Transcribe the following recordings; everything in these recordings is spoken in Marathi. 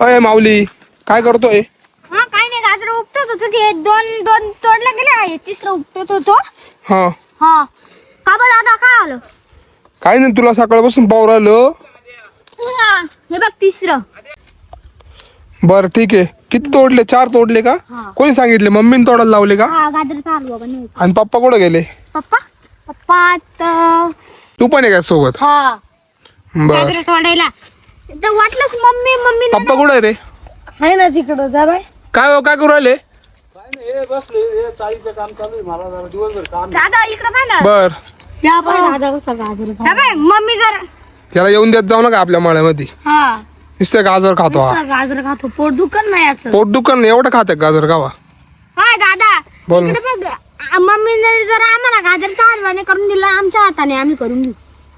अय माऊली काय करतोय? हा काय नाही गाजर उपटत होतो ते दोन तोडला गेले आहे तिसरं उपटत होतो. हा हा का बरं दादा काय आलं? काय नाही तुला सकाळपासून पाहू राहिलो. हे बघ तिसरं. बर ठीक आहे. किती तोडले? 4 तोडले का? हा. कोणी सांगितले? मम्मीने तोडायला लावले का? हा गाजरचा हलवा बनवतो. आणि पप्पा कुठे गेले? पप्पा आता तू पण आहे का सोबत? हा बर गाजर तोडायला तर वाटलंच मम्मी पप्पा कुठे आहे रे? आहे ना तिकडं जा बाय. काय हो काय करू राहिले? दादा इकडे पाहिलं बर या बाय दादा कसा गाजर हा बाय मम्मी जर त्याला येऊन देत जाऊ नका आपल्या मळ्यामध्ये. हा नुसतं गाजर खातो हा. कसा गाजर खातो पोट दुकान नाही याचं. पोट दुकान एवढं खाते गाजर खावा. हाय दादा बोल ना. इकडे बघ मम्मी जर आम्हाला गाजरचा हलवा नाही करून दिला आमच्या हाताने आम्ही करून घेऊ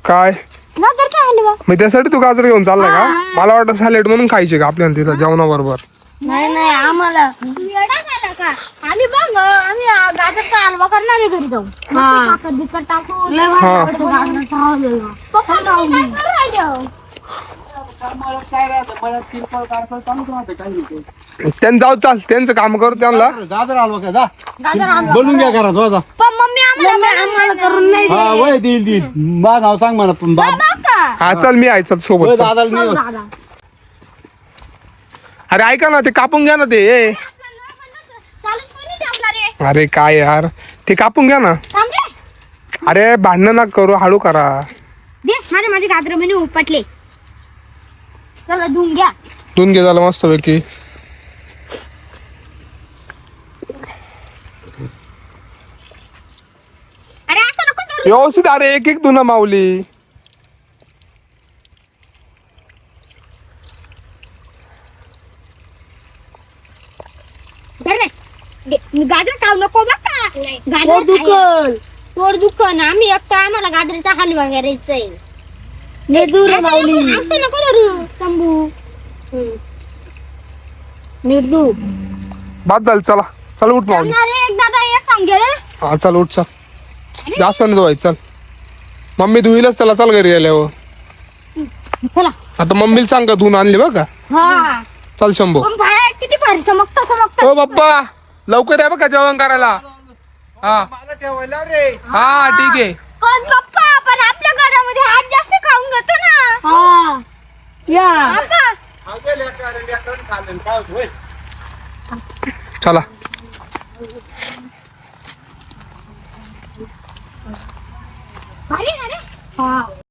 काय गाजरचा हलवा. मग त्यासाठी तू गाजर घेऊन चाललाय का? मला वाटतं सॅलेड म्हणून खायचे का आपल्याला तिथं जेवणाबरोबर? नाही आम्हाला येडा झाला का? आम्ही बघ आम्ही गाजरचा हलवा करणार आहे घरी जाऊन. साखर बिकर टाकून लय भारी वाटतो गाजराचा हलवा. पप्पा तुम्ही काय करू राहिले? त्यांनी जाऊ चाल त्यांचं काम करू त्यांना. गाजर हलवा का जा गाजर हलवा बोलून घ्या करा जा पण मम्मी आम्हाला करून नाही हा वय देईल बा नाव सांग म्हणा पण बाप का हा चल मी आहे चल सोबत चल. दादाला नाही दादा अरे ऐका ना ते कापून घ्या ना ते. चालूच कोणी ठेवणार आहे? अरे काय यार ते कापून घ्या ना. थांब रे. अरे भांडणं ना करू हळू करा. दे माझे गाजर म्हणे उपटले. चला धुवून घ्या. धुवून घे झालं मस्त पैकी. अरे असं नको करू. व्यवस्थित अरे एक धुना माऊली. धर रे. गाजर खाऊ नको बघा. गाजर पोट दुखल. पोट दुखन आम्ही एकटा आम्हाला गाजराचा हलवा करायचंय. नीट दूर रे माऊली. असं नको धरू शंभू. नीट दूर. बाद झालं चला चल उठ माऊली. अरे एक दादा एक काम घे रे. हा चल उठ चल. जास्त नाही धुवायचं चल. मम्मी धुईलच त्याला चल घरी आल्यावर. चला. आता मम्मीला सांग का धुवून आणले बघ का. हा चल शंभू. पण बाहेर किती भारी चमकतो हो बाप्पा लवकर या बघा जेवण करायला. हा मला ठेवायला रे हा ठीक आहे. पण पप्पा आपण आपल्या घरामध्ये हात जास्त खाऊन घेतो ना. हा या पप्पा काय होय चला भारी ना रे. हा